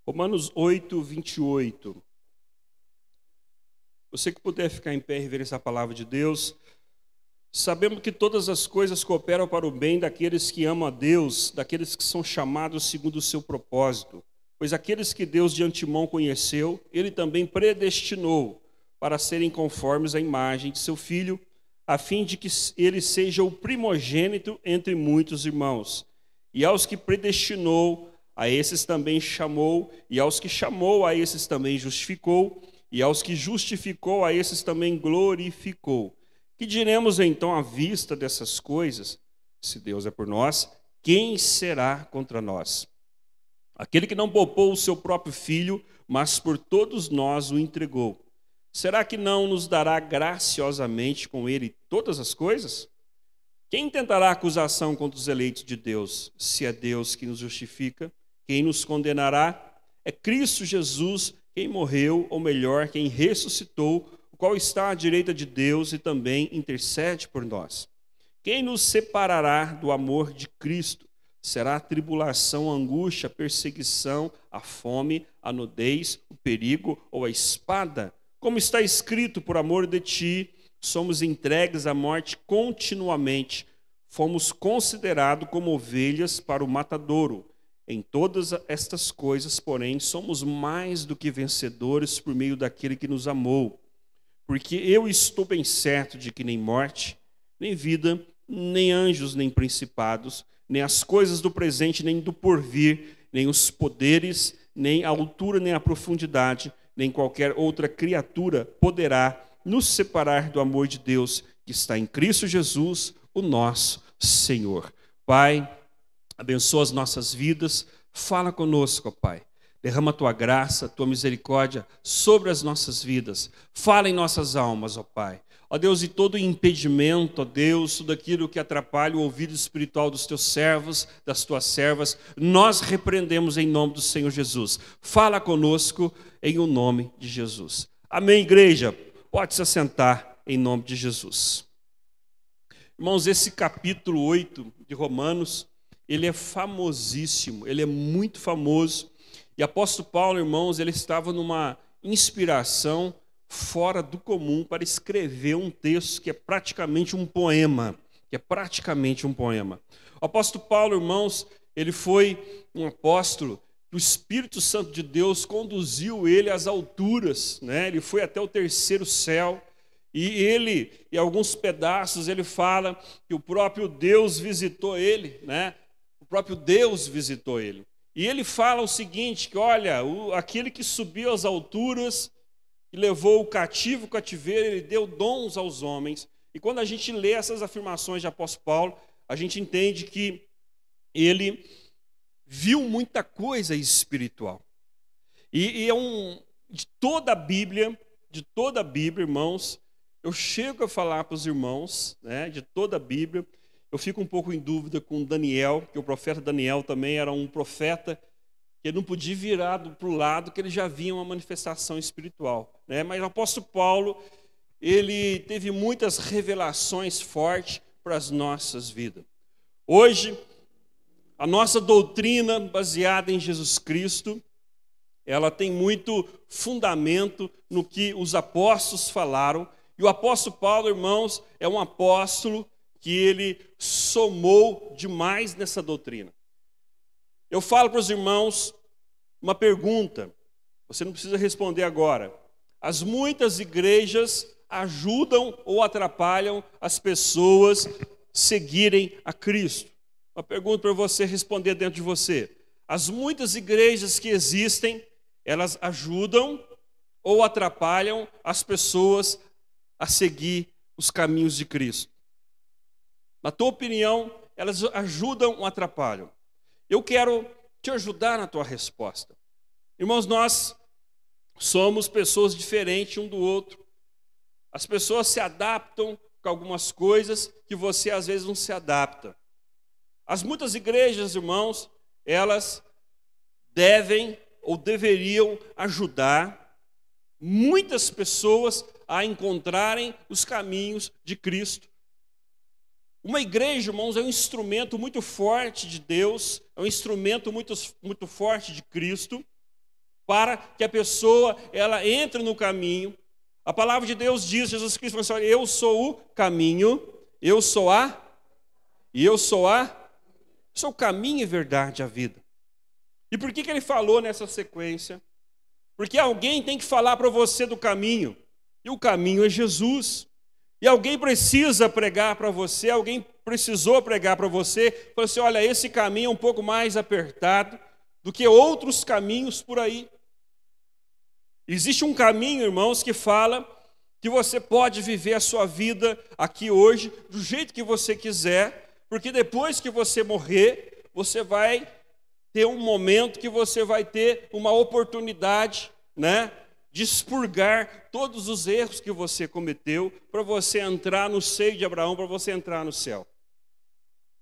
Romanos 8, 28. Você que puder ficar em pé e ver essa palavra de Deus, sabemos que todas as coisas cooperam para o bem daqueles que amam a Deus, daqueles que são chamados segundo o seu propósito. Pois aqueles que Deus de antemão conheceu, Ele também predestinou para serem conformes à imagem de seu Filho, a fim de que ele seja o primogênito entre muitos irmãos. E aos que predestinou, a esses também chamou, e aos que chamou, a esses também justificou, e aos que justificou, a esses também glorificou. Que diremos então à vista dessas coisas? Se Deus é por nós, quem será contra nós? Aquele que não poupou o seu próprio filho, mas por todos nós o entregou. Será que não nos dará graciosamente com ele todas as coisas? Quem tentará acusação contra os eleitos de Deus? Se é Deus que nos justifica, quem nos condenará? É Cristo Jesus quem morreu, ou melhor, quem ressuscitou, o qual está à direita de Deus e também intercede por nós. Quem nos separará do amor de Cristo? Será a tribulação, a angústia, a perseguição, a fome, a nudez, o perigo ou a espada? Como está escrito, por amor de ti, somos entregues à morte continuamente. Fomos considerados como ovelhas para o matadouro. Em todas estas coisas, porém, somos mais do que vencedores por meio daquele que nos amou. Porque eu estou bem certo de que nem morte, nem vida, nem anjos, nem principados, nem as coisas do presente, nem do porvir, nem os poderes, nem a altura, nem a profundidade, nem qualquer outra criatura poderá nos separar do amor de Deus que está em Cristo Jesus, o nosso Senhor. Pai, abençoa as nossas vidas, fala conosco, ó Pai. Derrama a Tua graça, a Tua misericórdia sobre as nossas vidas. Fala em nossas almas, ó Pai. Ó Deus, e todo impedimento, ó Deus, tudo aquilo que atrapalha o ouvido espiritual dos Teus servos, das Tuas servas, nós repreendemos em nome do Senhor Jesus. Fala conosco em o nome de Jesus. Amém, igreja? Pode se assentar em nome de Jesus. Irmãos, esse capítulo 8 de Romanos, ele é famosíssimo, ele é muito famoso. E apóstolo Paulo, irmãos, ele estava numa inspiração fora do comum para escrever um texto que é praticamente um poema. O apóstolo Paulo, irmãos, ele foi um apóstolo que o Espírito Santo de Deus conduziu ele às alturas, né? Ele foi até o terceiro céu. E ele, em alguns pedaços, ele fala que o próprio Deus visitou ele, né? O próprio Deus visitou ele. E ele fala o seguinte, que olha, aquele que subiu às alturas, que levou o cativo cativeiro, ele deu dons aos homens. E quando a gente lê essas afirmações de apóstolo Paulo, a gente entende que ele viu muita coisa espiritual. E de toda a Bíblia, irmãos, eu chego a falar para os irmãos, né, de toda a Bíblia. Eu fico um pouco em dúvida com Daniel, que o profeta Daniel também era um profeta que não podia virar para o lado, que ele já via uma manifestação espiritual, né? Mas o apóstolo Paulo, ele teve muitas revelações fortes para as nossas vidas. Hoje, a nossa doutrina baseada em Jesus Cristo, ela tem muito fundamento no que os apóstolos falaram. E o apóstolo Paulo, irmãos, é um apóstolo que ele somou demais nessa doutrina. Eu falo para os irmãos uma pergunta, você não precisa responder agora. As muitas igrejas ajudam ou atrapalham as pessoas seguirem a Cristo? Uma pergunta para você responder dentro de você. As muitas igrejas que existem, elas ajudam ou atrapalham as pessoas a seguir os caminhos de Cristo? Na tua opinião, elas ajudam ou atrapalham? Eu quero te ajudar na tua resposta. Irmãos, nós somos pessoas diferentes um do outro. As pessoas se adaptam com algumas coisas que você às vezes não se adapta. As muitas igrejas, irmãos, elas devem ou deveriam ajudar muitas pessoas a encontrarem os caminhos de Cristo. Uma igreja, irmãos, é um instrumento muito forte de Deus, é um instrumento muito forte de Cristo. para que a pessoa ela entre no caminho. A palavra de Deus diz, Jesus Cristo falou assim, olha, eu sou o caminho, eu sou o caminho e verdade, a vida. E por que ele falou nessa sequência? Porque alguém tem que falar para você do caminho, e o caminho é Jesus. E alguém precisa pregar para você, alguém precisou pregar para você, falou assim, olha, esse caminho é um pouco mais apertado do que outros caminhos por aí. Existe um caminho, irmãos, que fala que você pode viver a sua vida aqui hoje do jeito que você quiser, porque depois que você morrer, você vai ter um momento que você vai ter uma oportunidade, né, de expurgar todos os erros que você cometeu para você entrar no seio de Abraão, para você entrar no céu.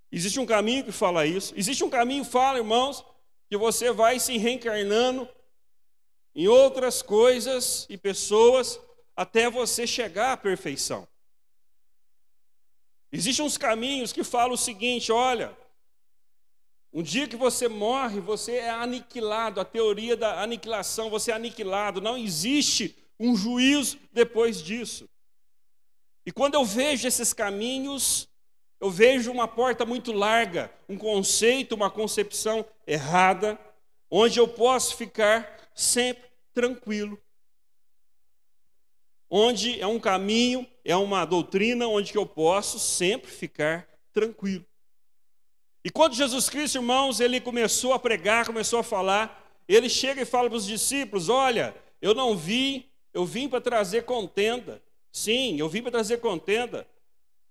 Existe um caminho que fala isso. Existe um caminho que fala, irmãos, que você vai se reencarnando em outras coisas e pessoas até você chegar à perfeição. Existem uns caminhos que falam o seguinte, olha, um dia que você morre, você é aniquilado, a teoria da aniquilação, você é aniquilado, não existe um juízo depois disso. E quando eu vejo esses caminhos, eu vejo uma porta muito larga, um conceito, uma concepção errada, onde eu posso ficar sempre tranquilo. Onde é um caminho, é uma doutrina onde que eu posso sempre ficar tranquilo. E quando Jesus Cristo, irmãos, ele começou a pregar, começou a falar, ele chega e fala para os discípulos, olha, eu vim para trazer contenda. Sim, eu vim para trazer contenda.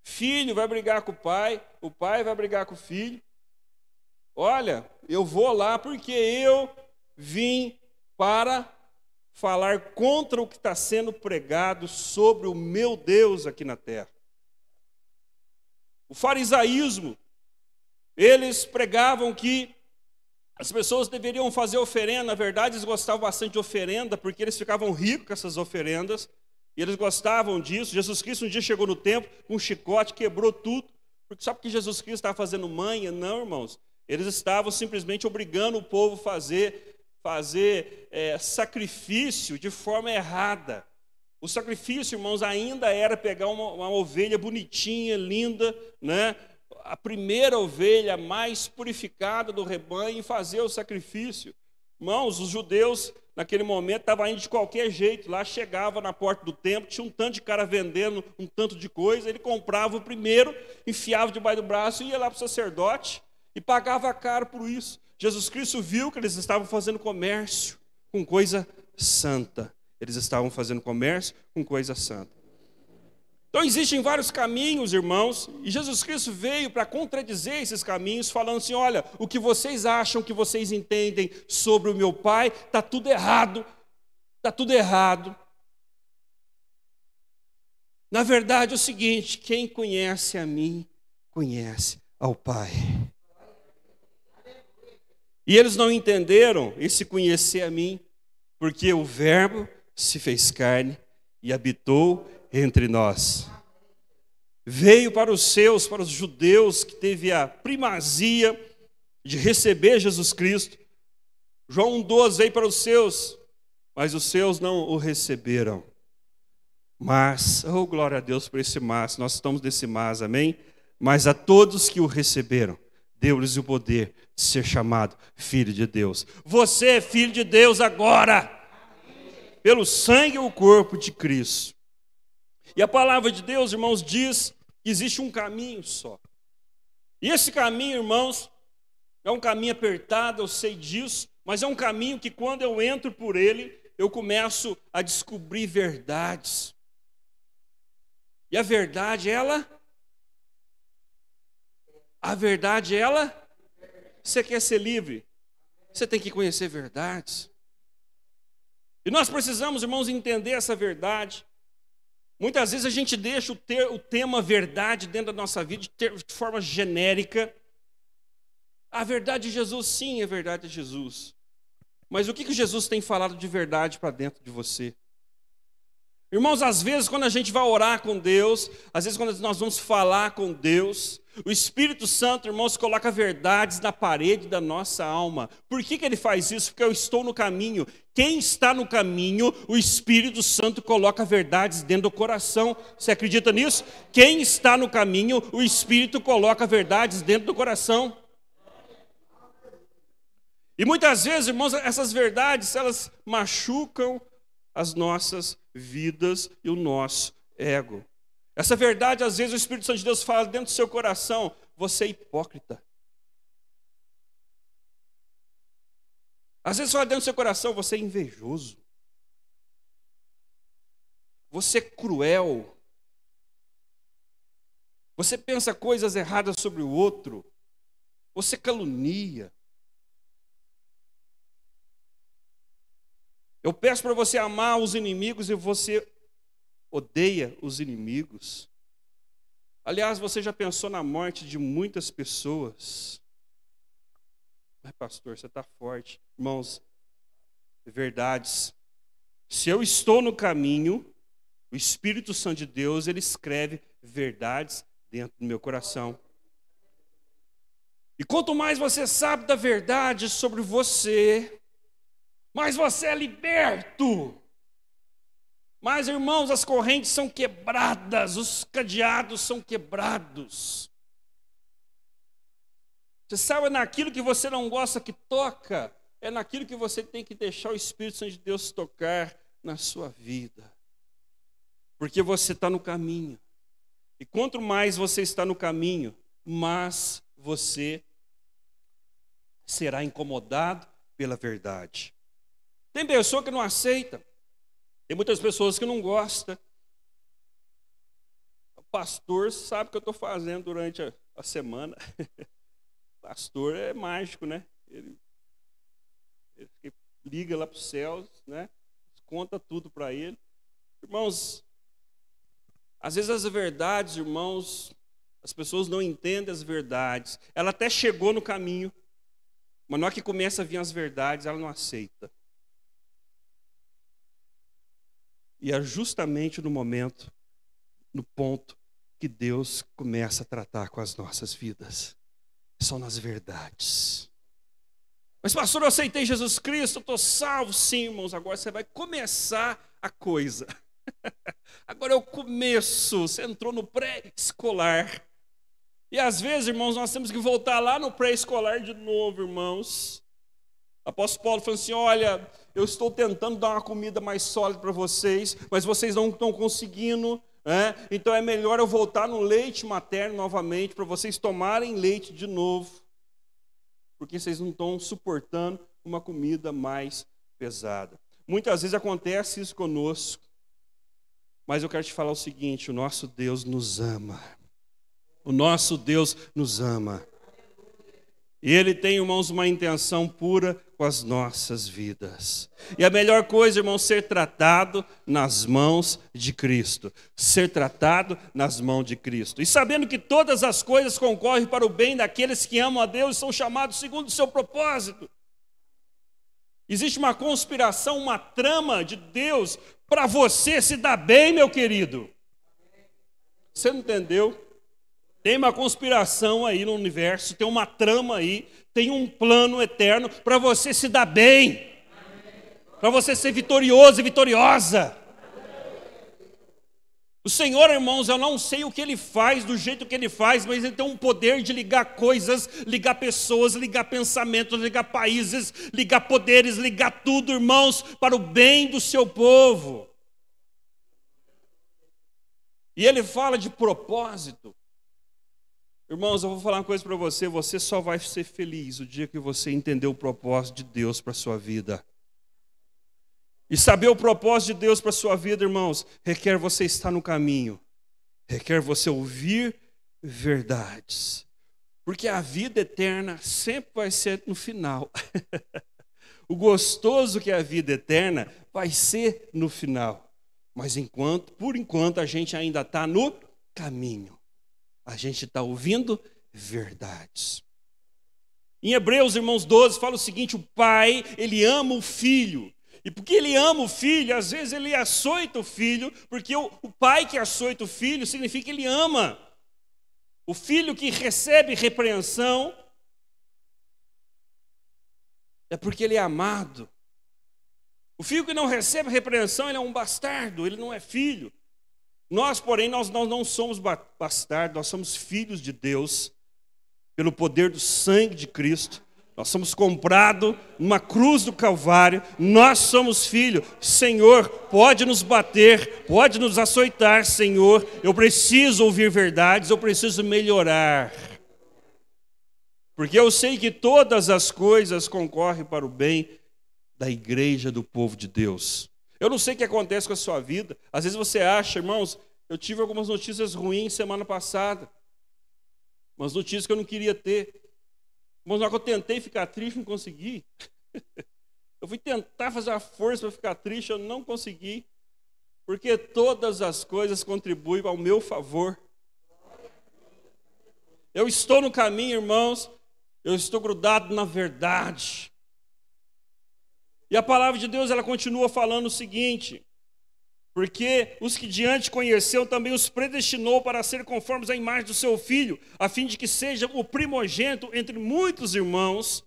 Filho vai brigar com o pai vai brigar com o filho. Olha, eu vou lá porque eu vim para falar contra o que está sendo pregado sobre o meu Deus aqui na terra. O farisaísmo, eles pregavam que as pessoas deveriam fazer oferenda. Na verdade, eles gostavam bastante de oferenda, porque eles ficavam ricos com essas oferendas, e eles gostavam disso. Jesus Cristo um dia chegou no templo com um chicote, quebrou tudo, porque só porque Jesus Cristo estava fazendo manha? Não, irmãos. Eles estavam simplesmente obrigando o povo a fazer sacrifício de forma errada. O sacrifício, irmãos, ainda era pegar uma ovelha bonitinha, linda, né? A primeira ovelha mais purificada do rebanho e fazer o sacrifício. Irmãos, os judeus, naquele momento, estavam indo de qualquer jeito. Lá chegava na porta do templo, tinha um tanto de cara vendendo um tanto de coisa. Ele comprava o primeiro, enfiava debaixo do braço e ia lá para o sacerdote e pagava caro por isso. Jesus Cristo viu que eles estavam fazendo comércio com coisa santa. Eles estavam fazendo comércio com coisa santa. Então existem vários caminhos, irmãos, e Jesus Cristo veio para contradizer esses caminhos, falando assim, olha, o que vocês acham, que vocês entendem sobre o meu Pai, está tudo errado, está tudo errado. Na verdade é o seguinte, quem conhece a mim, conhece ao Pai. E eles não entenderam esse conhecer a mim, porque o Verbo se fez carne e habitou entre nós. Veio para os seus, para os judeus, que teve a primazia de receber Jesus Cristo. João 1,12 veio para os seus, mas os seus não o receberam. Mas, oh glória a Deus por esse mas, nós estamos nesse mas, amém? Mas a todos que o receberam, deu-lhes o poder de ser chamado filho de Deus. Você é filho de Deus agora, pelo sangue e o corpo de Cristo. E a palavra de Deus, irmãos, diz que existe um caminho só. E esse caminho, irmãos, é um caminho apertado, eu sei disso, mas é um caminho que quando eu entro por ele, eu começo a descobrir verdades. E a verdade, você quer ser livre? Você tem que conhecer verdades. E nós precisamos, irmãos, entender essa verdade. Muitas vezes a gente deixa o tema verdade dentro da nossa vida de forma genérica. A verdade de Jesus, sim, é verdade de Jesus. Mas o que Jesus tem falado de verdade para dentro de você? Irmãos, às vezes quando a gente vai orar com Deus, às vezes quando nós vamos falar com Deus, o Espírito Santo, irmãos, coloca verdades na parede da nossa alma. Por que ele faz isso? Porque eu estou no caminho. Quem está no caminho, o Espírito Santo coloca verdades dentro do coração. Você acredita nisso? Quem está no caminho, o Espírito coloca verdades dentro do coração. E muitas vezes, irmãos, essas verdades, elas machucam as nossas vidas e o nosso ego. Essa verdade, às vezes, o Espírito Santo de Deus fala dentro do seu coração: você é hipócrita. Às vezes fala dentro do seu coração: você é invejoso. Você é cruel. Você pensa coisas erradas sobre o outro. Você calunia. Eu peço para você amar os inimigos e você odeia os inimigos. Aliás, você já pensou na morte de muitas pessoas? Ai, pastor, você está forte. Irmãos, verdades. Se eu estou no caminho, o Espírito Santo de Deus, ele escreve verdades dentro do meu coração. E quanto mais você sabe da verdade sobre você, mais você é liberto. Mas, irmãos, as correntes são quebradas, os cadeados são quebrados. Você sabe, naquilo que você não gosta que toca, é naquilo que você tem que deixar o Espírito Santo de Deus tocar na sua vida. Porque você está no caminho. E quanto mais você está no caminho, mais você será incomodado pela verdade. Tem pessoa que não aceita. Tem muitas pessoas que não gostam. O pastor sabe o que eu estou fazendo durante a semana. O pastor é mágico, né? Ele liga lá para os céus, né? Conta tudo para ele. Irmãos, às vezes as verdades, irmãos, as pessoas não entendem as verdades. Ela até chegou no caminho, mas na hora que começa a vir as verdades, ela não aceita. E é justamente no momento, no ponto, que Deus começa a tratar com as nossas vidas. São nas verdades. Mas, pastor, eu aceitei Jesus Cristo, eu estou salvo. Sim, irmãos, agora você vai começar a coisa. Agora é o começo, você entrou no pré-escolar. E às vezes, irmãos, nós temos que voltar lá no pré-escolar de novo, irmãos. O apóstolo Paulo falou assim: olha, eu estou tentando dar uma comida mais sólida para vocês, mas vocês não estão conseguindo, né? Então é melhor eu voltar no leite materno novamente, para vocês tomarem leite de novo, porque vocês não estão suportando uma comida mais pesada. Muitas vezes acontece isso conosco, mas eu quero te falar o seguinte: o nosso Deus nos ama. O nosso Deus nos ama. E Ele tem, irmãos, uma intenção pura com as nossas vidas. E a melhor coisa, irmãos, ser tratado nas mãos de Cristo. Ser tratado nas mãos de Cristo. E sabendo que todas as coisas concorrem para o bem daqueles que amam a Deus e são chamados segundo o seu propósito. Existe uma conspiração, uma trama de Deus para você se dar bem, meu querido. Você não entendeu? Tem uma conspiração aí no universo, tem uma trama aí, tem um plano eterno para você se dar bem, para você ser vitorioso e vitoriosa. O Senhor, irmãos, eu não sei o que Ele faz, do jeito que Ele faz, mas Ele tem um poder de ligar coisas, ligar pessoas, ligar pensamentos, ligar países, ligar poderes, ligar tudo, irmãos, para o bem do seu povo. E Ele fala de propósito. Irmãos, eu vou falar uma coisa para você: você só vai ser feliz o dia que você entender o propósito de Deus para a sua vida. E saber o propósito de Deus para a sua vida, irmãos, requer você estar no caminho, requer você ouvir verdades. Porque a vida eterna sempre vai ser no final. O gostoso que é a vida eterna vai ser no final. Mas por enquanto, a gente ainda está no caminho. A gente está ouvindo verdades. Em Hebreus, irmãos, 12, fala o seguinte: o pai, ele ama o filho. E porque ele ama o filho, às vezes ele açoita o filho, porque o pai que açoita o filho significa que ele ama. O filho que recebe repreensão é porque ele é amado. O filho que não recebe repreensão, ele é um bastardo, ele não é filho. Nós, porém, nós não somos bastardos, nós somos filhos de Deus, pelo poder do sangue de Cristo. Nós somos comprados numa cruz do Calvário, nós somos filhos. Senhor, pode nos bater, pode nos açoitar, Senhor. Eu preciso ouvir verdades, eu preciso melhorar. Porque eu sei que todas as coisas concorrem para o bem da igreja do povo de Deus. Eu não sei o que acontece com a sua vida. Às vezes você acha, irmãos, eu tive algumas notícias ruins semana passada. Umas notícias que eu não queria ter. Irmãos, na hora que eu tentei ficar triste, não consegui. Eu fui tentar fazer a força para ficar triste, eu não consegui. Porque todas as coisas contribuem ao meu favor. Eu estou no caminho, irmãos. Eu estou grudado na verdade. E a palavra de Deus, ela continua falando o seguinte: porque os que diante conheceu, também os predestinou para ser conformes à imagem do seu Filho, a fim de que seja o primogênito entre muitos irmãos.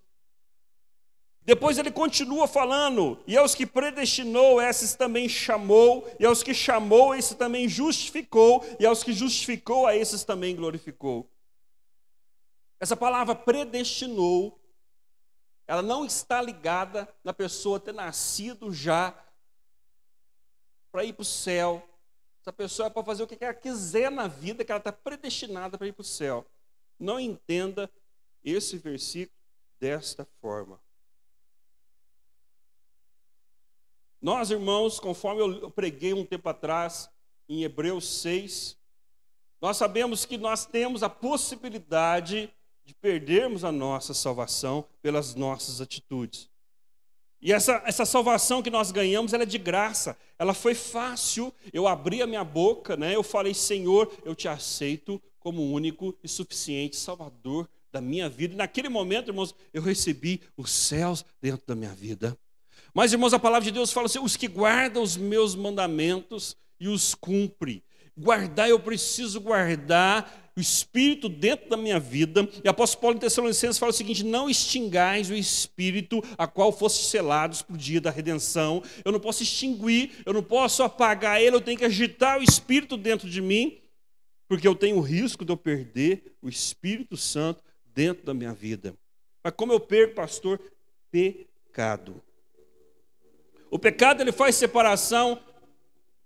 Depois ele continua falando: e aos que predestinou, esses também chamou, e aos que chamou, esses também justificou, e aos que justificou, a esses também glorificou. Essa palavra predestinou, ela não está ligada na pessoa ter nascido já para ir para o céu. Essa pessoa é para fazer o que ela quiser na vida, que ela está predestinada para ir para o céu. Não entenda esse versículo desta forma. Nós, irmãos, conforme eu preguei um tempo atrás, em Hebreus 6, nós sabemos que nós temos a possibilidade de perdermos a nossa salvação pelas nossas atitudes. E essa salvação que nós ganhamos, ela é de graça, ela foi fácil. Eu abri a minha boca, né? Eu falei: Senhor, eu te aceito como único e suficiente Salvador da minha vida. E naquele momento, irmãos, eu recebi os céus dentro da minha vida. Mas, irmãos, a palavra de Deus fala assim: os que guardam os meus mandamentos e os cumprem. Guardar, eu preciso guardar o Espírito dentro da minha vida. E o apóstolo Paulo em Tessalonicenses fala o seguinte: não extingais o Espírito a qual foste selados para o dia da redenção. Eu não posso extinguir, eu não posso apagar ele, eu tenho que agitar o Espírito dentro de mim, porque eu tenho o risco de eu perder o Espírito Santo dentro da minha vida. Mas como eu perco, pastor? Pecado. O pecado, ele faz separação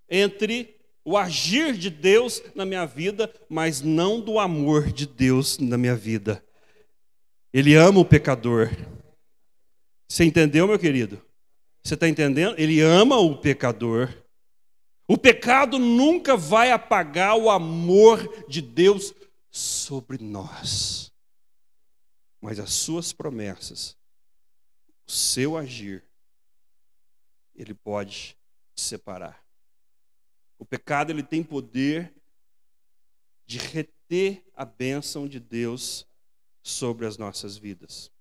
entre o agir de Deus na minha vida, mas não do amor de Deus na minha vida. Ele ama o pecador. Você entendeu, meu querido? Você está entendendo? Ele ama o pecador. O pecado nunca vai apagar o amor de Deus sobre nós. Mas as suas promessas, o seu agir, ele pode te separar. O pecado, ele tem poder de reter a bênção de Deus sobre as nossas vidas.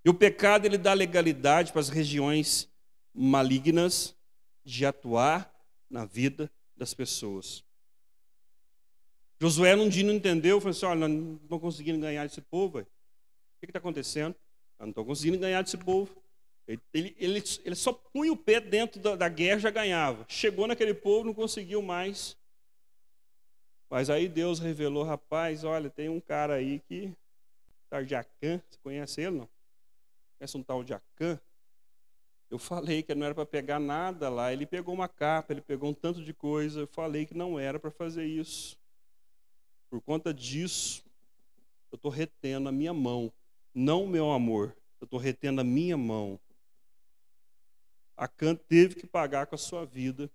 E o pecado, ele dá legalidade para as regiões malignas de atuar na vida das pessoas. Josué num dia não entendeu, falou assim: olha, não estou conseguindo ganhar esse povo. O que está acontecendo? Eu não estou conseguindo ganhar desse povo. Ele só punha o pé dentro da guerra e já ganhava. Chegou naquele povo, não conseguiu mais. Mas aí Deus revelou: rapaz, olha, tem um cara aí que tá de Acã. Você conhece ele, não? Conhece um tal de Acã? Eu falei que não era para pegar nada lá. Ele pegou uma capa, ele pegou um tanto de coisa. Eu falei que não era para fazer isso. Por conta disso, eu estou retendo a minha mão, não o meu amor. Eu estou retendo a minha mão. Acã teve que pagar com a sua vida.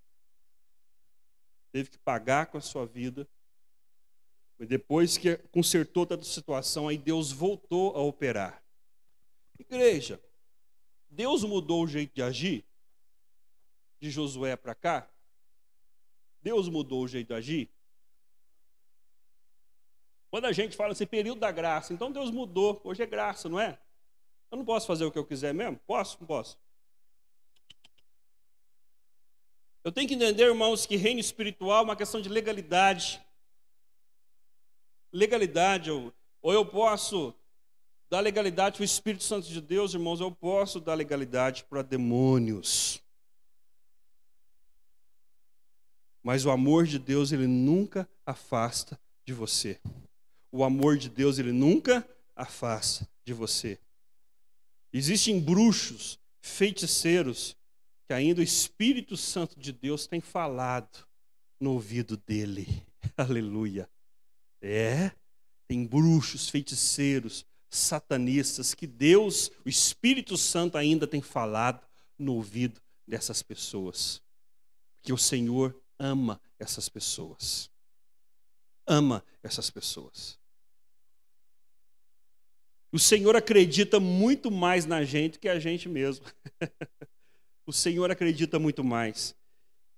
Teve que pagar com a sua vida. E depois que consertou toda a situação, aí Deus voltou a operar. Igreja, Deus mudou o jeito de agir de Josué para cá? Deus mudou o jeito de agir? Quando a gente fala assim, período da graça, então Deus mudou. Hoje é graça, não é? Eu não posso fazer o que eu quiser mesmo? Posso? Não posso. Eu tenho que entender, irmãos, que reino espiritual é uma questão de legalidade. Legalidade, ou eu posso dar legalidade para o Espírito Santo de Deus, irmãos, eu posso dar legalidade para demônios. Mas o amor de Deus, ele nunca afasta de você. O amor de Deus, ele nunca afasta de você. Existem bruxos, feiticeiros, que ainda o Espírito Santo de Deus tem falado no ouvido dele. Aleluia. Tem bruxos, feiticeiros, satanistas, que Deus, o Espírito Santo ainda tem falado no ouvido dessas pessoas. Que o Senhor ama essas pessoas. Ama essas pessoas. O Senhor acredita muito mais na gente que a gente mesmo. O Senhor acredita muito mais.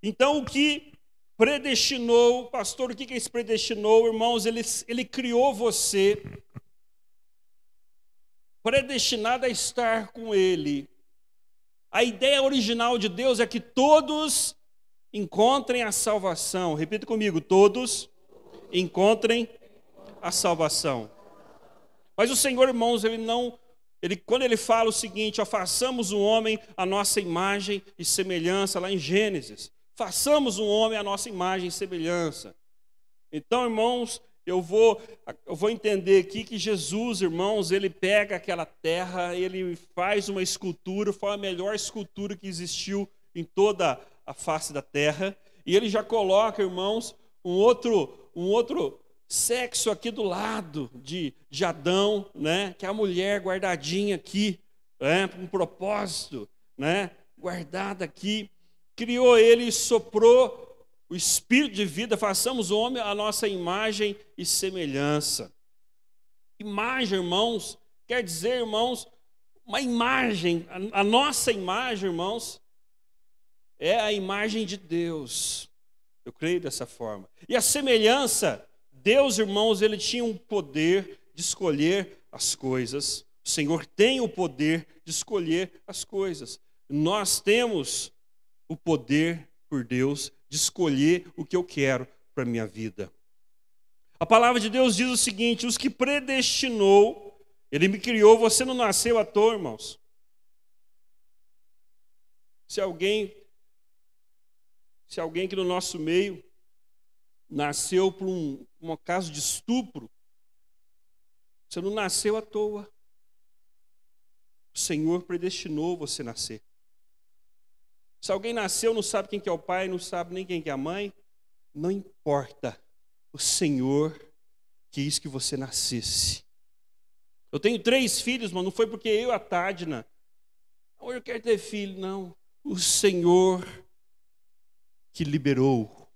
Então, o que predestinou, pastor, o que é esse predestinou, irmãos? Ele criou você predestinado a estar com Ele. A ideia original de Deus é que todos encontrem a salvação. Repita comigo, todos encontrem a salvação. Mas o Senhor, irmãos, quando ele fala o seguinte, façamos um homem à nossa imagem e semelhança, lá em Gênesis. Façamos um homem à nossa imagem e semelhança. Então, irmãos, eu vou entender aqui que Jesus, irmãos, ele pega aquela terra, ele faz uma escultura, foi a melhor escultura que existiu em toda a face da terra, e ele já coloca, irmãos, um outro sexo aqui do lado de Adão, né? Que é a mulher guardadinha aqui, com um propósito, né? Guardada aqui. Criou ele e soprou o espírito de vida. Façamos o homem à nossa imagem e semelhança. Imagem, irmãos, quer dizer, irmãos, uma imagem. A nossa imagem, irmãos, é a imagem de Deus. Eu creio dessa forma. E a semelhança, Deus, irmãos, ele tinha um poder de escolher as coisas. O Senhor tem o poder de escolher as coisas. Nós temos o poder por Deus de escolher o que eu quero para a minha vida. A palavra de Deus diz o seguinte: os que predestinou, ele me criou. Você não nasceu à toa, irmãos. Se alguém que no nosso meio nasceu por um caso de estupro, você não nasceu à toa. O Senhor predestinou você nascer. Se alguém nasceu, não sabe quem que é o pai, não sabe nem quem que é a mãe, não importa. O Senhor quis que você nascesse. Eu tenho 3 filhos, mas não foi porque eu e a Tádina, eu quero ter filho, não. O Senhor que liberou.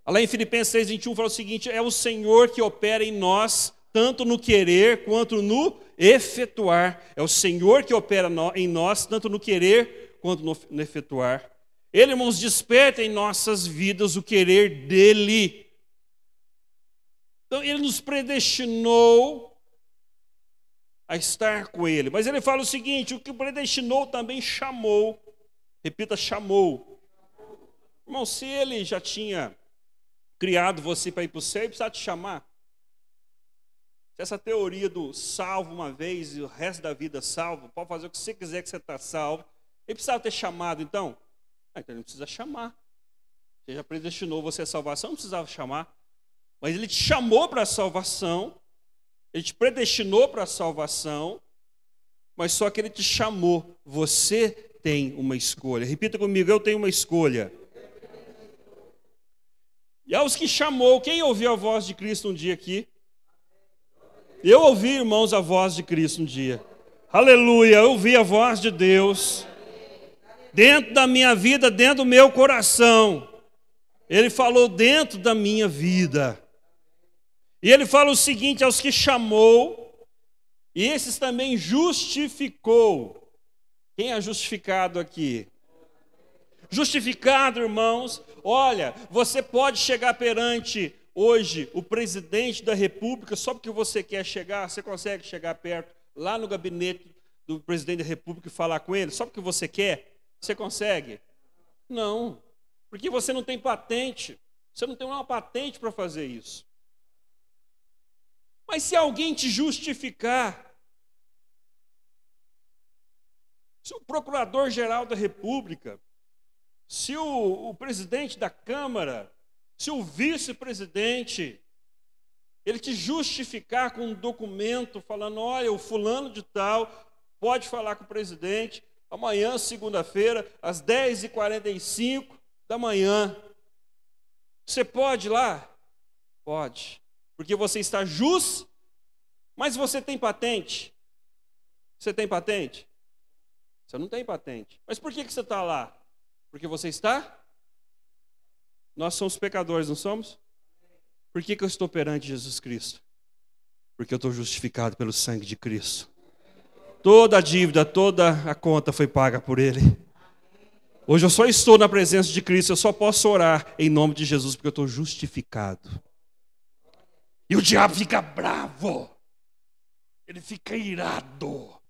Lá em Filipenses 3:21 fala o seguinte: é o Senhor que opera em nós, tanto no querer quanto no efetuar. É o Senhor que opera em nós, tanto no querer quanto no efetuar. Ele, irmãos, desperta em nossas vidas o querer dele. Então, ele nos predestinou a estar com ele. Mas ele fala o seguinte: o que predestinou também chamou. Repita, chamou. Irmão, se ele já tinha criado você para ir para o céu, ele precisava te chamar. Se essa teoria do salvo uma vez e o resto da vida salvo, pode fazer o que você quiser que você está salvo, ele precisava ter chamado, então? Então ele não precisa chamar. Ele já predestinou você à salvação, não precisava chamar. Mas ele te chamou para a salvação, ele te predestinou para a salvação, mas só que ele te chamou. Você tem uma escolha. Repita comigo: eu tenho uma escolha. E aos que chamou, quem ouviu a voz de Cristo um dia aqui? Eu ouvi, irmãos, a voz de Cristo um dia. Aleluia, eu ouvi a voz de Deus. Dentro da minha vida, dentro do meu coração. Ele falou dentro da minha vida. E ele fala o seguinte: aos que chamou, e esses também justificou. Quem é justificado aqui? Justificado, irmãos. Olha, você pode chegar perante hoje o presidente da República só porque você quer chegar. Você consegue chegar perto, lá no gabinete do presidente da República, e falar com ele só porque você quer? Você consegue? Não, porque você não tem patente. Você não tem uma patente para fazer isso. Mas se alguém te justificar, se o procurador-geral da República, Se o presidente da Câmara, se o vice-presidente, ele te justificar com um documento falando, olha, o fulano de tal pode falar com o presidente amanhã, segunda-feira, às 10h45 da manhã. Você pode ir lá? Pode. Porque você está justo, mas você tem patente. Você tem patente? Você não tem patente. Mas por que você está lá? Porque você está? Nós somos pecadores, não somos? Por que eu estou perante Jesus Cristo? Porque eu estou justificado pelo sangue de Cristo. Toda a dívida, toda a conta foi paga por Ele. Hoje eu só estou na presença de Cristo, eu só posso orar em nome de Jesus, porque eu estou justificado. E o diabo fica bravo. Ele fica irado.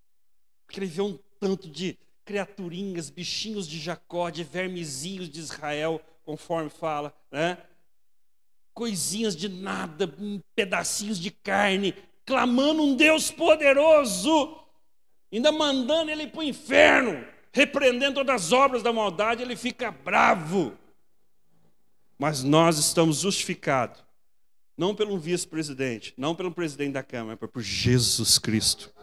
Porque ele vê um tanto de criaturinhas, bichinhos de Jacó, de vermezinhos de Israel, conforme fala, né? Coisinhas de nada, pedacinhos de carne, clamando um Deus poderoso, ainda mandando ele para o inferno, repreendendo todas as obras da maldade, ele fica bravo. Mas nós estamos justificados, não pelo vice-presidente, não pelo presidente da Câmara, mas por Jesus Cristo,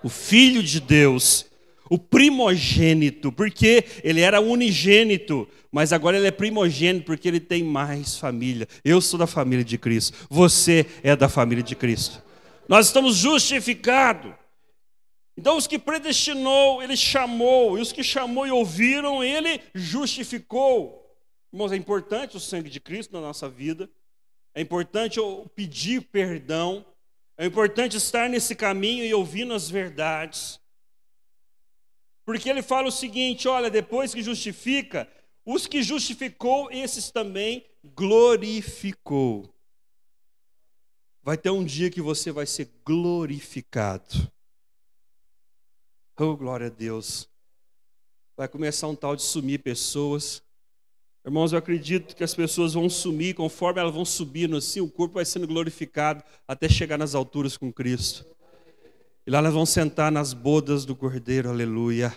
o Filho de Deus, o primogênito, porque ele era unigênito, mas agora ele é primogênito porque ele tem mais família. Eu sou da família de Cristo, você é da família de Cristo. Nós estamos justificados. Então os que predestinou, ele chamou, e os que chamou e ouviram, ele justificou. Irmãos, é importante o sangue de Cristo na nossa vida, é importante eu pedir perdão, é importante estar nesse caminho e ouvindo as verdades. Porque ele fala o seguinte, olha, depois que justifica, os que justificou, esses também glorificou. Vai ter um dia que você vai ser glorificado. Oh, glória a Deus. Vai começar um tal de sumir pessoas. Irmãos, eu acredito que as pessoas vão sumir, conforme elas vão subindo assim, o corpo vai sendo glorificado até chegar nas alturas com Cristo. E lá elas vão sentar nas bodas do Cordeiro, aleluia.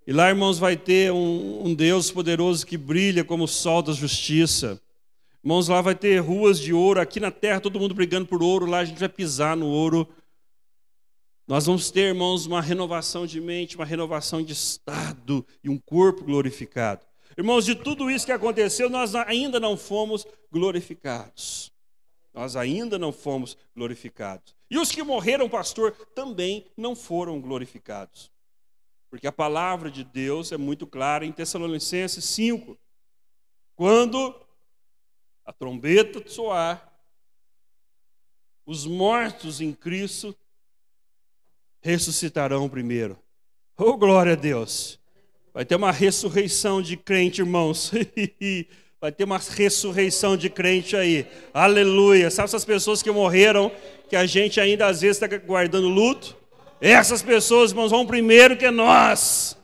E lá, irmãos, vai ter um Deus poderoso que brilha como o sol da justiça. Irmãos, lá vai ter ruas de ouro. Aqui na terra, todo mundo brigando por ouro. Lá a gente vai pisar no ouro. Nós vamos ter, irmãos, uma renovação de mente, uma renovação de estado e um corpo glorificado. Irmãos, de tudo isso que aconteceu, nós ainda não fomos glorificados. Nós ainda não fomos glorificados. E os que morreram, pastor, também não foram glorificados. Porque a palavra de Deus é muito clara em Tessalonicenses 5. Quando a trombeta soar, os mortos em Cristo ressuscitarão primeiro. Oh, glória a Deus! Vai ter uma ressurreição de crente, irmãos. Vai ter uma ressurreição de crente aí. Aleluia! Sabe essas pessoas que morreram, que a gente ainda às vezes está guardando luto? Essas pessoas, irmãos, vão primeiro que nós.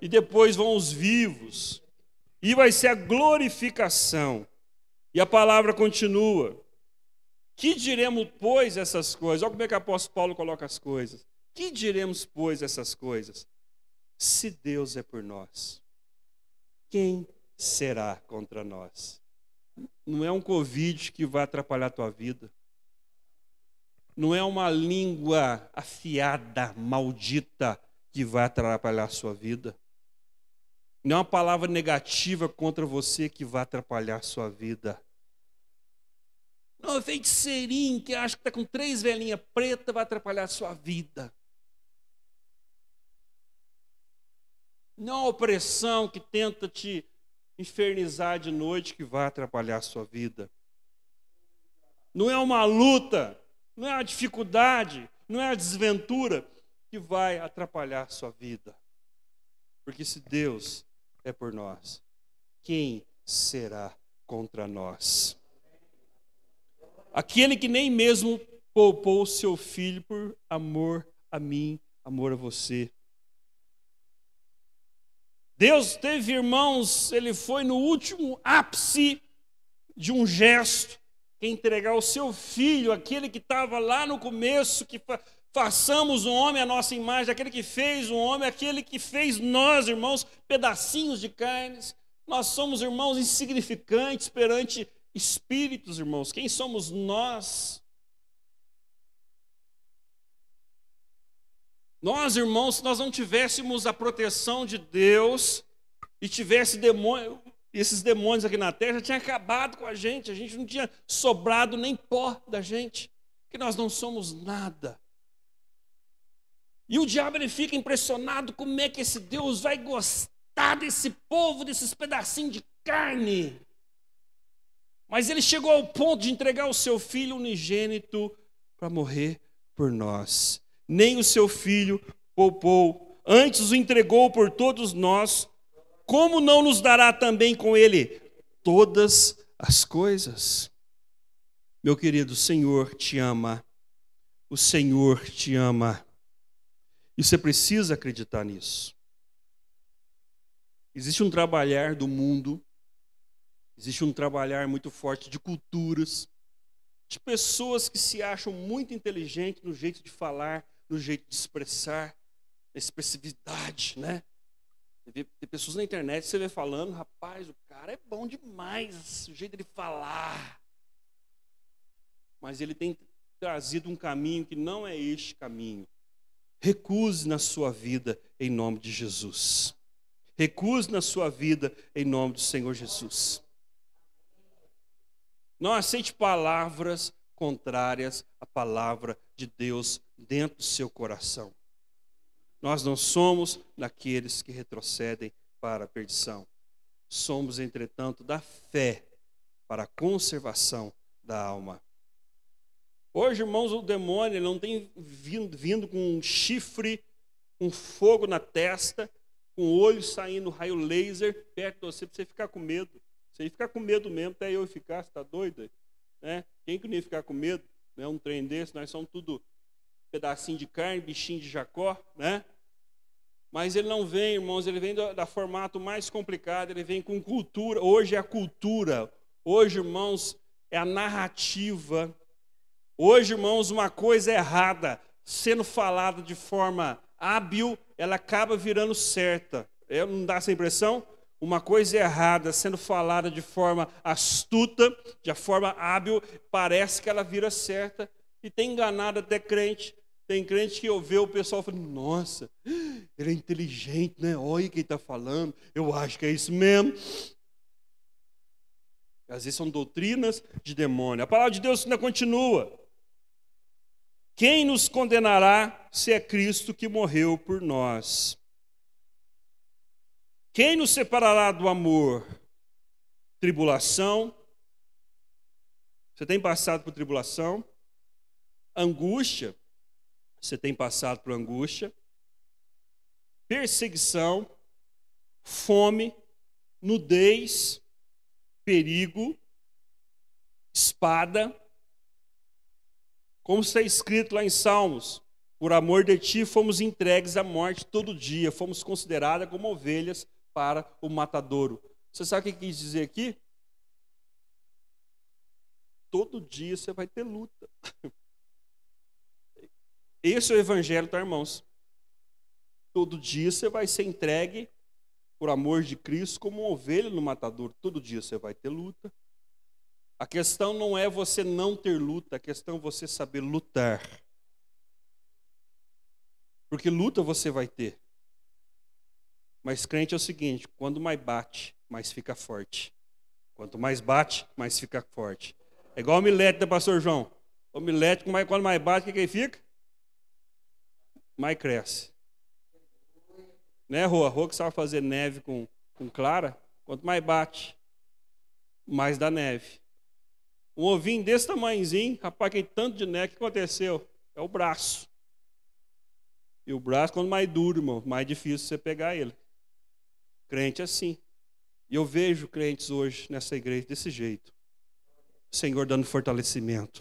E depois vão os vivos. E vai ser a glorificação. E a palavra continua. Que diremos, pois, essas coisas? Olha como é que o apóstolo Paulo coloca as coisas. Que diremos, pois, essas coisas? Se Deus é por nós, quem será contra nós? Não é um Covid que vai atrapalhar a tua vida. Não é uma língua afiada, maldita, que vai atrapalhar a sua vida. Não é uma palavra negativa contra você que vai atrapalhar a sua vida. Não é feiticeirinho que acha que está com 3 velhinhas pretas vai atrapalhar a sua vida. Não é uma opressão que tenta te infernizar de noite que vai atrapalhar a sua vida. Não é uma luta, não é uma dificuldade, não é uma desventura que vai atrapalhar a sua vida. Porque se Deus é por nós, quem será contra nós? Aquele que nem mesmo poupou o seu filho por amor a mim, amor a você. Deus teve, irmãos, ele foi no último ápice de um gesto, quer entregar o seu filho, aquele que estava lá no começo, que façamos um homem à nossa imagem, aquele que fez um homem, aquele que fez nós, irmãos, pedacinhos de carnes. Nós somos, irmãos, insignificantes perante espíritos, irmãos. Quem somos nós? Nós, irmãos, se nós não tivéssemos a proteção de Deus e tivesse esses demônios aqui na terra, já tinha acabado com a gente não tinha sobrado nem pó da gente, que nós não somos nada. E o diabo ele fica impressionado como é que esse Deus vai gostar desse povo, desses pedacinhos de carne. Mas ele chegou ao ponto de entregar o seu filho unigênito para morrer por nós. Nem o seu filho poupou, antes o entregou por todos nós. Como não nos dará também com ele todas as coisas? Meu querido, o Senhor te ama. O Senhor te ama. E você precisa acreditar nisso. Existe um trabalhar do mundo, existe um trabalhar muito forte de culturas, de pessoas que se acham muito inteligentes no jeito de falar, no jeito de expressar, na expressividade, né? Tem pessoas na internet, você vê falando, rapaz, o cara é bom demais, o jeito de falar. Mas ele tem trazido um caminho que não é este caminho. Recuse na sua vida em nome de Jesus. Recuse na sua vida em nome do Senhor Jesus. Não aceite palavras contrárias à palavra de Deus dentro do seu coração. Nós não somos daqueles que retrocedem para a perdição. Somos, entretanto, da fé para a conservação da alma. Hoje, irmãos, o demônio ele não tem vindo com um chifre, com fogo na testa, com o olho saindo raio laser perto de você, para você ficar com medo. Você ia ficar com medo mesmo, até eu ficar, você está doido? Né? Quem que não ia ficar com medo? Né? Um trem desse, nós somos tudo pedacinho de carne, bichinho de Jacó, né? Mas ele não vem, irmãos, ele vem da formato mais complicado, ele vem com cultura. Hoje é a cultura, hoje, irmãos, é a narrativa. Hoje, irmãos, uma coisa errada sendo falada de forma hábil, ela acaba virando certa. Não dá essa impressão? Uma coisa errada sendo falada de forma astuta, de forma hábil, parece que ela vira certa. E tem enganado até crente. Tem crente que vê o pessoal falando, nossa, ele é inteligente, né? Olha quem está falando, eu acho que é isso mesmo. Às vezes são doutrinas de demônio. A palavra de Deus ainda continua. Quem nos condenará se é Cristo que morreu por nós? Quem nos separará do amor? Tribulação. Você tem passado por tribulação? Angústia. Você tem passado por angústia? Perseguição. Fome. Nudez. Perigo. Espada. Como está escrito lá em Salmos, por amor de ti fomos entregues à morte todo dia, fomos consideradas como ovelhas para o matadouro. Você sabe o que quis dizer aqui? Todo dia você vai ter luta. Esse é o evangelho, tá, irmãos? Todo dia você vai ser entregue por amor de Cristo como uma ovelha no matadouro. Todo dia você vai ter luta. A questão não é você não ter luta, a questão é você saber lutar. Porque luta você vai ter. Mas crente é o seguinte, quando mais bate, mais fica forte. Quanto mais bate, mais fica forte. É igual o omelete do pastor João. O omelete, quando mais bate, o que ele fica? Mais cresce. Né, Rô? A Rô que sabe fazer neve com clara, quanto mais bate, mais dá neve. Um ovinho desse tamanhozinho, rapaz, que tanto de neve, o que aconteceu? É o braço. E o braço, quando mais duro, irmão, mais difícil você pegar ele. Crente é assim. E eu vejo crentes hoje nessa igreja desse jeito. O Senhor dando fortalecimento.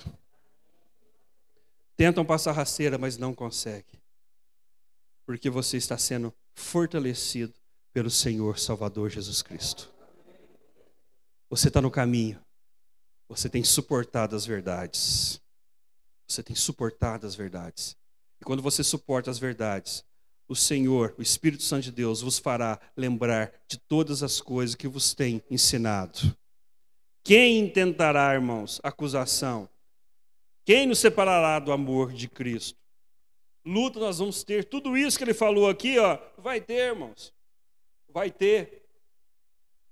Tentam passar rasteira, mas não conseguem. Porque você está sendo fortalecido pelo Senhor Salvador Jesus Cristo. Você está no caminho. Você tem suportado as verdades. Você tem suportado as verdades. E quando você suporta as verdades, o Senhor, o Espírito Santo de Deus, vos fará lembrar de todas as coisas que vos tem ensinado. Quem intentará, irmãos, acusação? Quem nos separará do amor de Cristo? Luta nós vamos ter. Tudo isso que ele falou aqui, ó, vai ter, irmãos. Vai ter.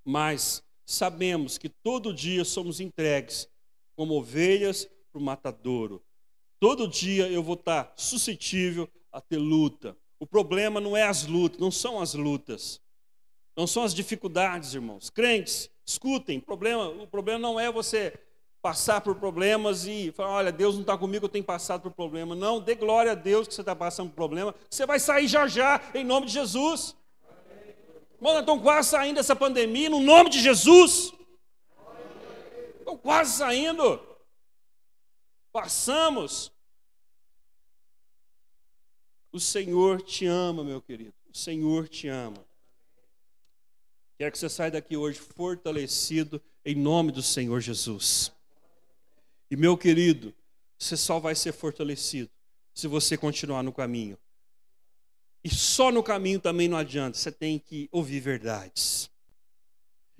Mas sabemos que todo dia somos entregues como ovelhas para o matadouro. Todo dia eu vou estar suscetível a ter luta. O problema não é as lutas, não são as lutas. Não são as dificuldades, irmãos. Crentes, escutem, o problema não é você passar por problemas e falar, olha, Deus não está comigo, eu tenho passado por problema. Não, dê glória a Deus que você está passando por problema. Você vai sair já já, em nome de Jesus. Irmão, nós estamos quase saindo dessa pandemia, no nome de Jesus. Estamos quase saindo. Passamos. O Senhor te ama, meu querido. O Senhor te ama. Quero que você saia daqui hoje fortalecido em nome do Senhor Jesus. E, meu querido, você só vai ser fortalecido se você continuar no caminho. E só no caminho também não adianta, você tem que ouvir verdades.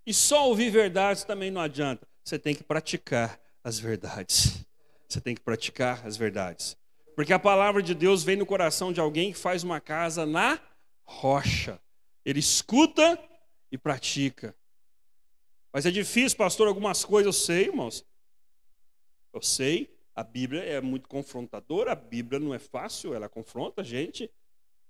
E só ouvir verdades também não adianta, você tem que praticar as verdades. Você tem que praticar as verdades. Porque a palavra de Deus vem no coração de alguém que faz uma casa na rocha. Ele escuta e pratica. Mas é difícil, pastor, algumas coisas eu sei, irmãos. Eu sei, a Bíblia é muito confrontadora, a Bíblia não é fácil, ela confronta a gente.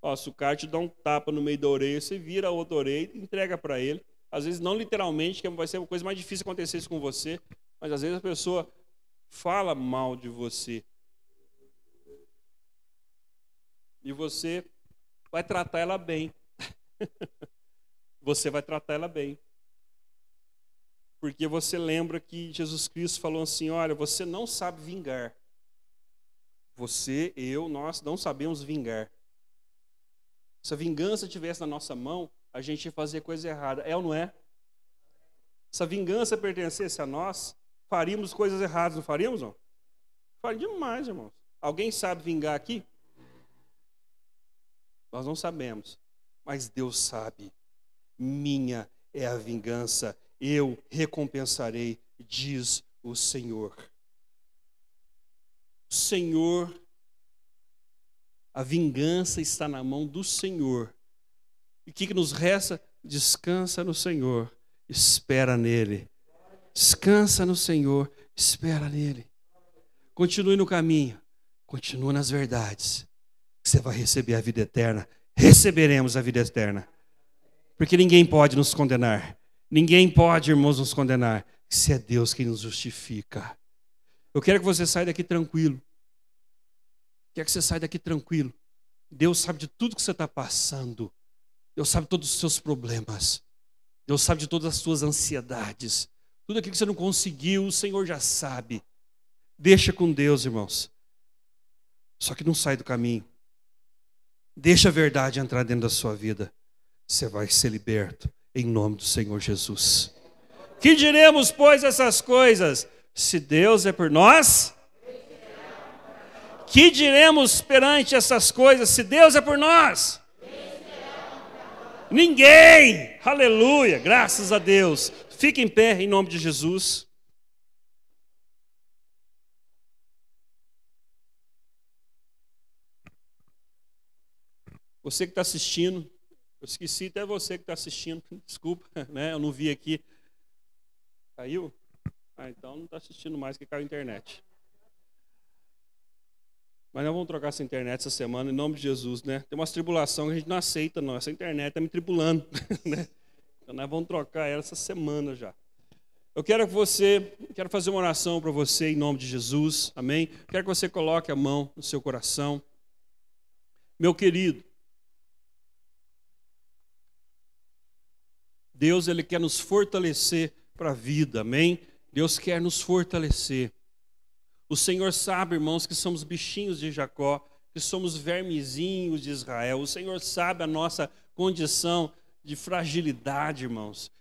Ó, se o cara te dá um tapa no meio da orelha, você vira a outra orelha e entrega para ele. Às vezes não literalmente, que vai ser uma coisa mais difícil acontecer isso com você, mas às vezes a pessoa fala mal de você. E você vai tratar ela bem. Você vai tratar ela bem. Porque você lembra que Jesus Cristo falou assim, olha, você não sabe vingar. Você, eu, nós não sabemos vingar. Se a vingança estivesse na nossa mão, a gente ia fazer coisa errada. É ou não é? Se a vingança pertencesse a nós, faríamos coisas erradas, não faríamos? Não? Faríamos demais, irmãos. Alguém sabe vingar aqui? Nós não sabemos, mas Deus sabe. Minha é a vingança, eu recompensarei, diz o Senhor. O Senhor, a vingança está na mão do Senhor. E o que nos resta? Descansa no Senhor, espera nele. Descansa no Senhor, espera nele. Continue no caminho, continue nas verdades. Você vai receber a vida eterna. Receberemos a vida eterna. Porque ninguém pode nos condenar. Ninguém pode, irmãos, nos condenar. Se é Deus quem nos justifica. Eu quero que você saia daqui tranquilo. Quero que você saia daqui tranquilo. Deus sabe de tudo que você está passando. Deus sabe de todos os seus problemas. Deus sabe de todas as suas ansiedades. Tudo aquilo que você não conseguiu, o Senhor já sabe. Deixa com Deus, irmãos. Só que não sai do caminho. Deixa a verdade entrar dentro da sua vida. Você vai ser liberto em nome do Senhor Jesus. Que diremos, pois, essas coisas? Se Deus é por nós, que diremos perante essas coisas? Se Deus é por nós, ninguém. Aleluia, graças a Deus. Fique em pé em nome de Jesus. Você que está assistindo, eu esqueci até você que está assistindo, desculpa, né? Eu não vi aqui. Caiu? Ah, então não está assistindo mais, que caiu a internet. Mas nós vamos trocar essa internet essa semana, em nome de Jesus, né? Tem umas tribulações que a gente não aceita, não. Essa internet está me tribulando, né? Então nós vamos trocar ela essa semana já. Eu quero fazer uma oração para você em nome de Jesus, amém? Quero que você coloque a mão no seu coração. Meu querido, Deus, Ele quer nos fortalecer para a vida, amém? Deus quer nos fortalecer. O Senhor sabe, irmãos, que somos bichinhos de Jacó, que somos vermezinhos de Israel. O Senhor sabe a nossa condição de fragilidade, irmãos.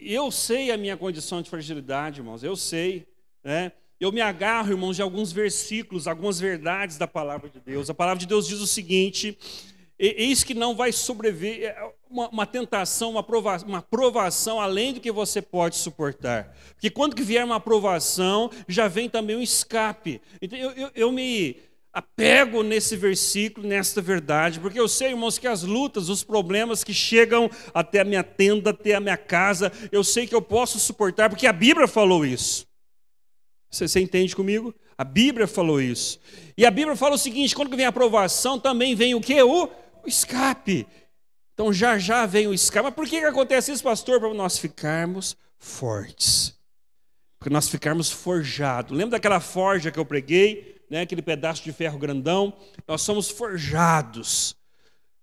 Eu sei a minha condição de fragilidade, irmãos, eu sei, né? Eu me agarro, irmãos, de alguns versículos, algumas verdades da palavra de Deus. A palavra de Deus diz o seguinte: eis que não vai sobreviver uma tentação, uma provação além do que você pode suportar. Porque quando que vier uma provação, já vem também um escape. Então eu me apego nesse versículo, nesta verdade, porque eu sei, irmãos, que as lutas, os problemas que chegam até a minha tenda, até a minha casa, eu sei que eu posso suportar, porque a Bíblia falou isso. Você entende comigo? A Bíblia falou isso. E a Bíblia fala o seguinte: quando vem a provação, também vem o quê? O escape. Então já vem o escape. Mas por que acontece isso, pastor? Para nós ficarmos fortes. Para nós ficarmos forjados. Lembra daquela forja que eu preguei? Né, aquele pedaço de ferro grandão? Nós somos forjados.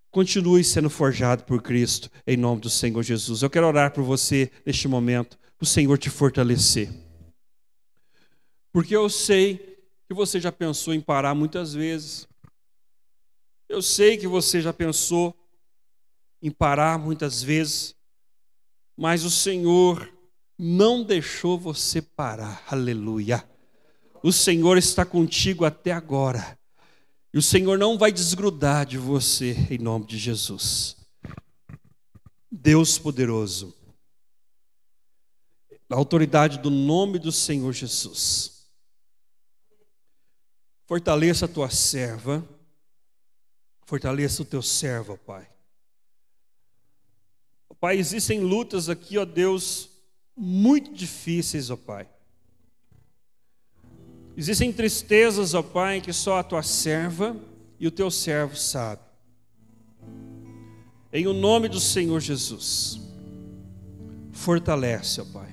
Continue sendo forjado por Cristo, em nome do Senhor Jesus. Eu quero orar por você neste momento, para o Senhor te fortalecer. Porque eu sei que você já pensou em parar muitas vezes. Eu sei que você já pensou em parar muitas vezes. Mas o Senhor não deixou você parar. Aleluia. O Senhor está contigo até agora. E o Senhor não vai desgrudar de você, em nome de Jesus. Deus poderoso, na autoridade do nome do Senhor Jesus, fortaleça a tua serva, fortaleça o teu servo, ó Pai. Ó Pai, existem lutas aqui, ó Deus, muito difíceis, ó Pai. Existem tristezas, ó Pai, que só a tua serva e o teu servo sabe. Em o nome do Senhor Jesus, fortalece, ó Pai.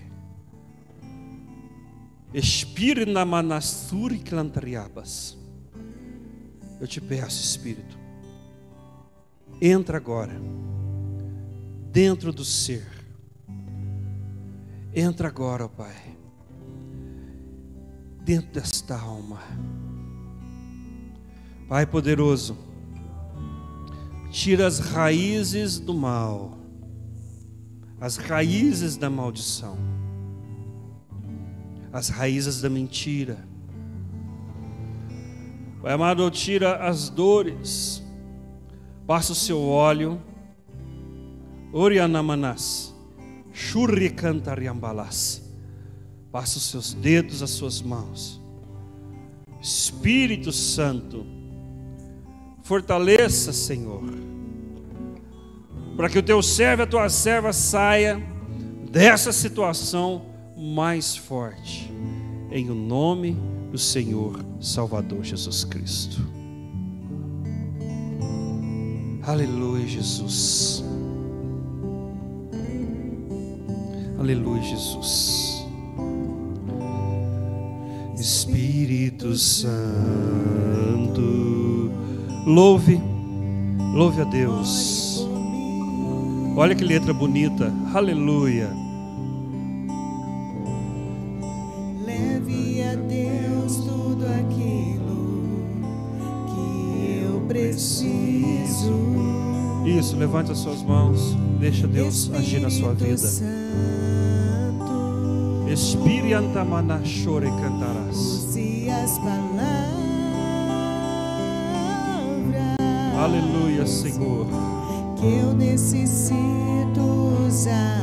Espírito na manassuri clantariabas. Eu te peço, Espírito, entra agora dentro do ser. Entra agora, ó Pai, dentro desta alma. Pai poderoso, tira as raízes do mal, as raízes da maldição, as raízes da mentira. Pai amado, tira as dores, passa o seu óleo, Orianamanas, Shurricantariambalas. Passa os seus dedos, as suas mãos. Espírito Santo, fortaleça, Senhor, para que o teu servo e a tua serva saia dessa situação mais forte, em o nome do Senhor Salvador Jesus Cristo. Aleluia, Jesus. Aleluia, Jesus. Espírito Santo, louve a Deus. Olha que letra bonita, aleluia. Leve a Deus tudo aquilo que eu preciso. Isso, levante as suas mãos, deixa Deus agir na sua vida. Espírito Antamana chore cantarás. Use as palavras. Aleluia, Senhor. Que eu necessito usar.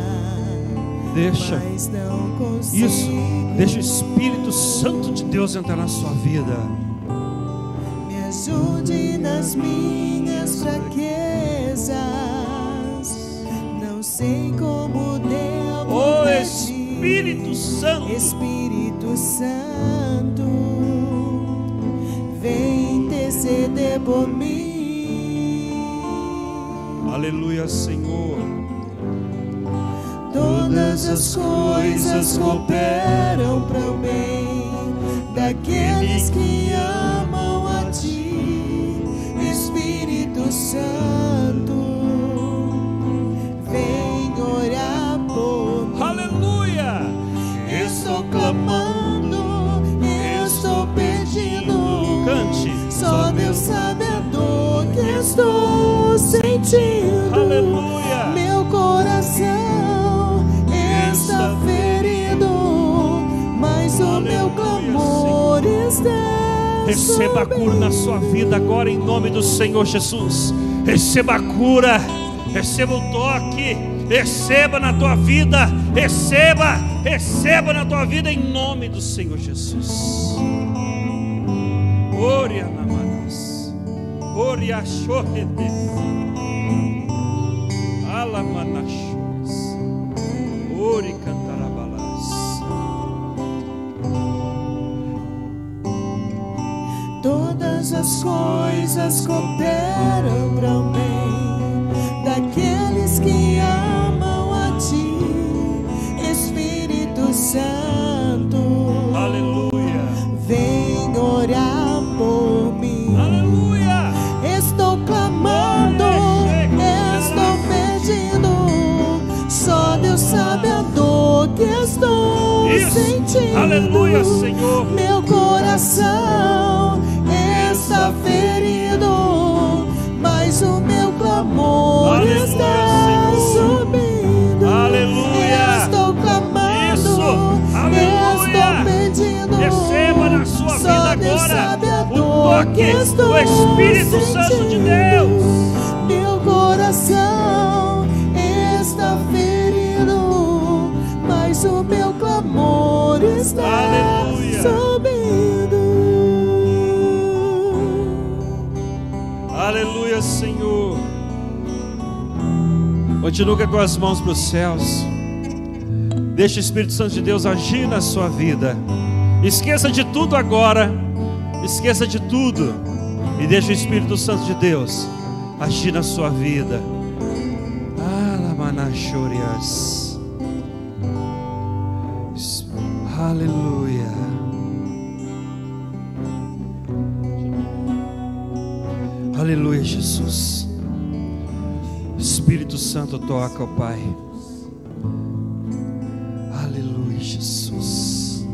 Deixa mas não consigo. isso, deixa o Espírito Santo de Deus entrar na sua vida. Me ajude nas minhas fraquezas. Não sei como devo Oh, pedir. Espírito Santo, Espírito Santo, vem interceder por mim. aleluia, Senhor. Todas as coisas cooperam para o bem daqueles que amam a Ti. Espírito Santo, vem orar por mim. Aleluia. Estou clamando, estou pedindo. Cante. Só Deus sabe a dor que estou sentindo. Aleluia. Meu coração Receba a cura na sua vida agora, em nome do Senhor Jesus. Receba a cura, receba o toque, receba na tua vida, receba na tua vida, em nome do Senhor Jesus. Oria namanas, oria shoredes, alamanachores, ori cantarabalas. Todas as coisas cooperam para o bem daqueles que amam a Ti, Espírito Santo. Aleluia. Vem orar por mim. Aleluia. Estou clamando, estou pedindo. Só Deus sabe a dor que estou sentindo. Aleluia, Senhor. Meu coração está ferido, mas o meu clamor está subindo. Aleluia. Estou clamando, estou pedindo. Receba na sua Só vida Deus agora sabe a o dor que toque estou do Espírito Santo de Deus. Meu coração está ferido, mas o meu clamor está subindo. Aleluia, Senhor. Continua com as tuas mãos para os céus. Deixa o Espírito Santo de Deus agir na sua vida. Esqueça de tudo agora. Esqueça de tudo. E deixa o Espírito Santo de Deus agir na sua vida. Alamanachorias. Aleluia. Aleluia, Jesus. Espírito Santo toca, ó Pai. Aleluia, Jesus.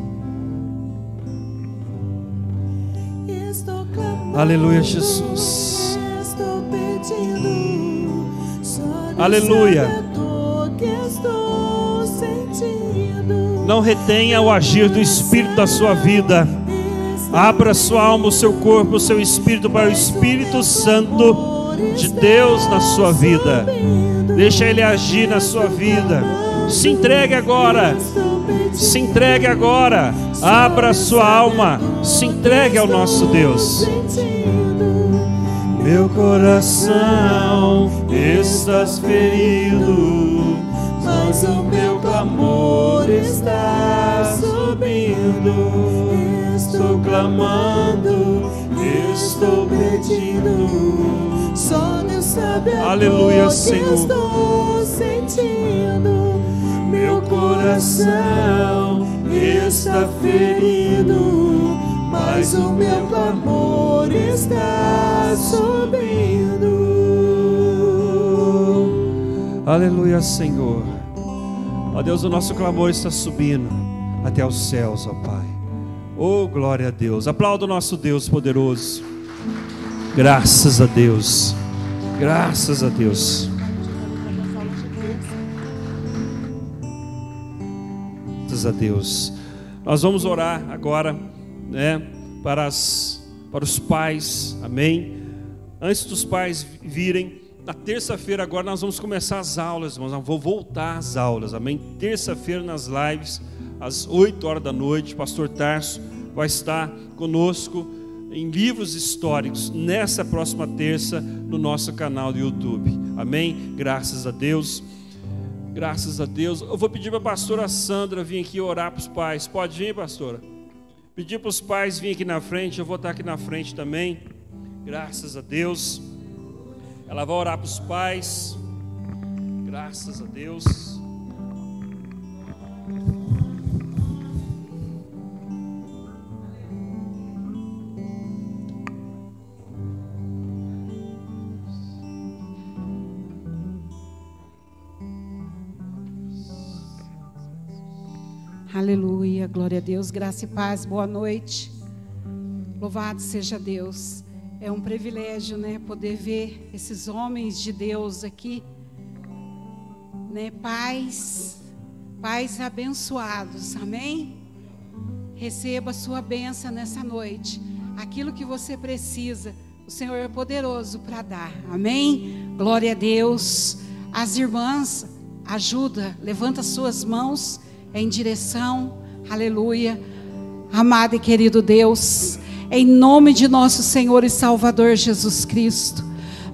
Estou clamando, Aleluia, Jesus. estou pedindo. Só Deus Aleluia. sabe a dor que estou sentindo. Não retenha o agir do Espírito da sua vida. Abra sua alma, o seu corpo, o seu espírito para o Espírito Santo de Deus na sua vida. Deixa Ele agir na sua vida. Se entregue agora. Se entregue agora. Abra sua alma. Se entregue ao nosso Deus. Meu coração estás ferido, mas o meu clamor está subindo. Estou clamando, estou pedindo. Só Deus sabe a Aleluia, dor Senhor. que estou sentindo. Meu coração está ferido, mas o meu clamor está subindo. Aleluia, Senhor. Ó Deus, o nosso clamor está subindo até os céus, ó Pai. Oh, glória a Deus. Aplauda o nosso Deus poderoso. Graças a Deus. Graças a Deus. Graças a Deus. Nós vamos orar agora, né, para os pais. Amém. Antes dos pais virem, na terça-feira agora nós vamos começar as aulas, irmãos. Vou voltar às aulas. Amém. Terça-feira nas lives, às 8 horas da noite, pastor Tarso vai estar conosco em livros históricos, nessa próxima terça, no nosso canal do YouTube. Amém? Graças a Deus. Graças a Deus. Eu vou pedir para a pastora Sandra vir aqui orar para os pais. Pode vir, pastora? Pedir para os pais virem aqui na frente. Eu vou estar aqui na frente também. Graças a Deus. Ela vai orar para os pais. Graças a Deus. Aleluia, glória a Deus, graça e paz, boa noite. Louvado seja Deus. É um privilégio, né, poder ver esses homens de Deus aqui, né, pais abençoados, amém? Receba a sua bênção nessa noite. aquilo que você precisa, o Senhor é poderoso para dar. Amém? Glória a Deus. As irmãs, ajuda, levanta suas mãos em direção, aleluia. Amado e querido Deus, em nome de nosso Senhor e Salvador Jesus Cristo,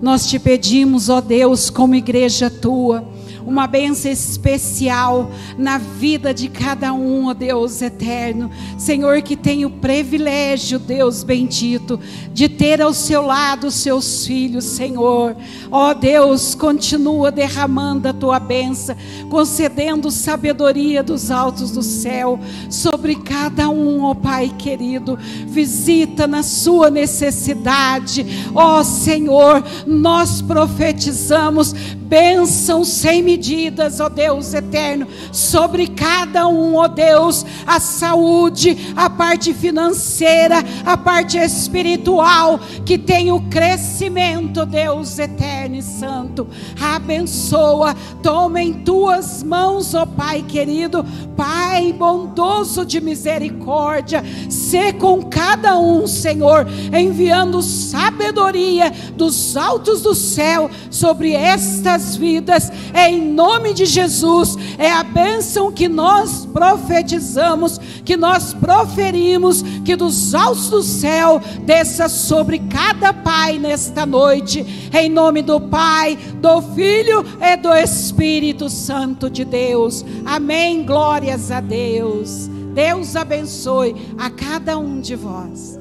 nós te pedimos, ó Deus, como igreja tua, uma bênção especial na vida de cada um, ó Deus eterno. Senhor, que tem o privilégio, Deus bendito, de ter ao seu lado os seus filhos, Senhor. Ó Deus, continua derramando a tua bênção, concedendo sabedoria dos altos do céu sobre cada um, ó Pai querido. Visita na sua necessidade, ó Senhor. Nós profetizamos bênçãos sem medidas, ó Deus eterno, sobre cada um, ó Deus, a saúde, a parte financeira, a parte espiritual, que tem o crescimento, Deus eterno e santo. Abençoa, toma em tuas mãos, ó Pai querido, Pai bondoso de misericórdia, sê com cada um, Senhor, enviando sabedoria dos altos do céu sobre estas vidas, em nome de Jesus. É a bênção que nós profetizamos, que nós proferimos, que dos altos do céu desça sobre cada pai nesta noite, em nome do Pai, do Filho e do Espírito Santo de Deus. Amém. Glórias a Deus. Deus abençoe a cada um de vós.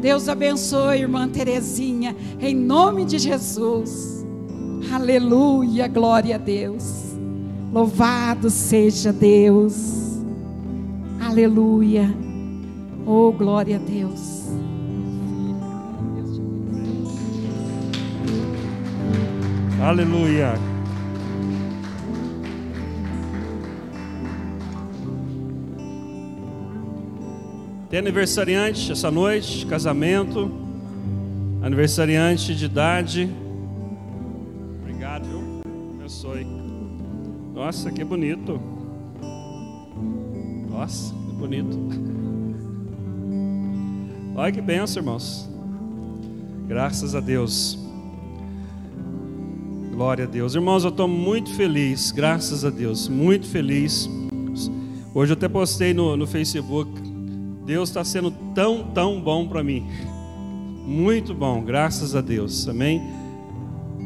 Deus abençoe, irmã Terezinha, em nome de Jesus. Aleluia, glória a Deus. Louvado seja Deus. Aleluia. Oh, glória a Deus. Aleluia. Tem aniversariante essa noite, casamento, aniversariante de idade. Obrigado, viu? Abençoe. Nossa, que bonito. Nossa, que bonito. Olha que bênção, irmãos. Graças a Deus. Glória a Deus. Irmãos, eu estou muito feliz, graças a Deus, muito feliz. Hoje eu até postei no Facebook. Deus está sendo tão bom para mim. Muito bom, graças a Deus, amém?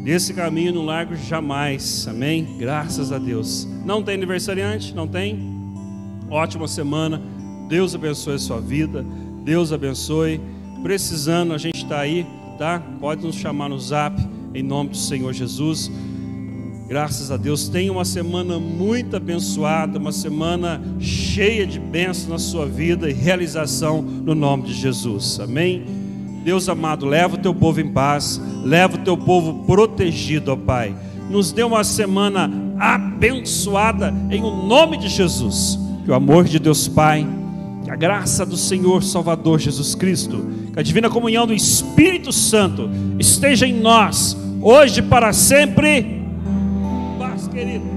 Desse caminho não largo jamais, amém? Graças a Deus. Não tem aniversariante? Não tem? Ótima semana. Deus abençoe a sua vida. Deus abençoe. Precisando, a gente está aí, tá? Pode nos chamar no zap, em nome do Senhor Jesus. Graças a Deus. Tenha uma semana muito abençoada, uma semana cheia de bênçãos na sua vida e realização no nome de Jesus, amém? Deus amado, leva o teu povo em paz, leva o teu povo protegido, ó Pai. Nos dê uma semana abençoada em o nome de Jesus. Que o amor de Deus Pai, que a graça do Senhor Salvador Jesus Cristo, que a divina comunhão do Espírito Santo esteja em nós, hoje e para sempre. Paz, querido.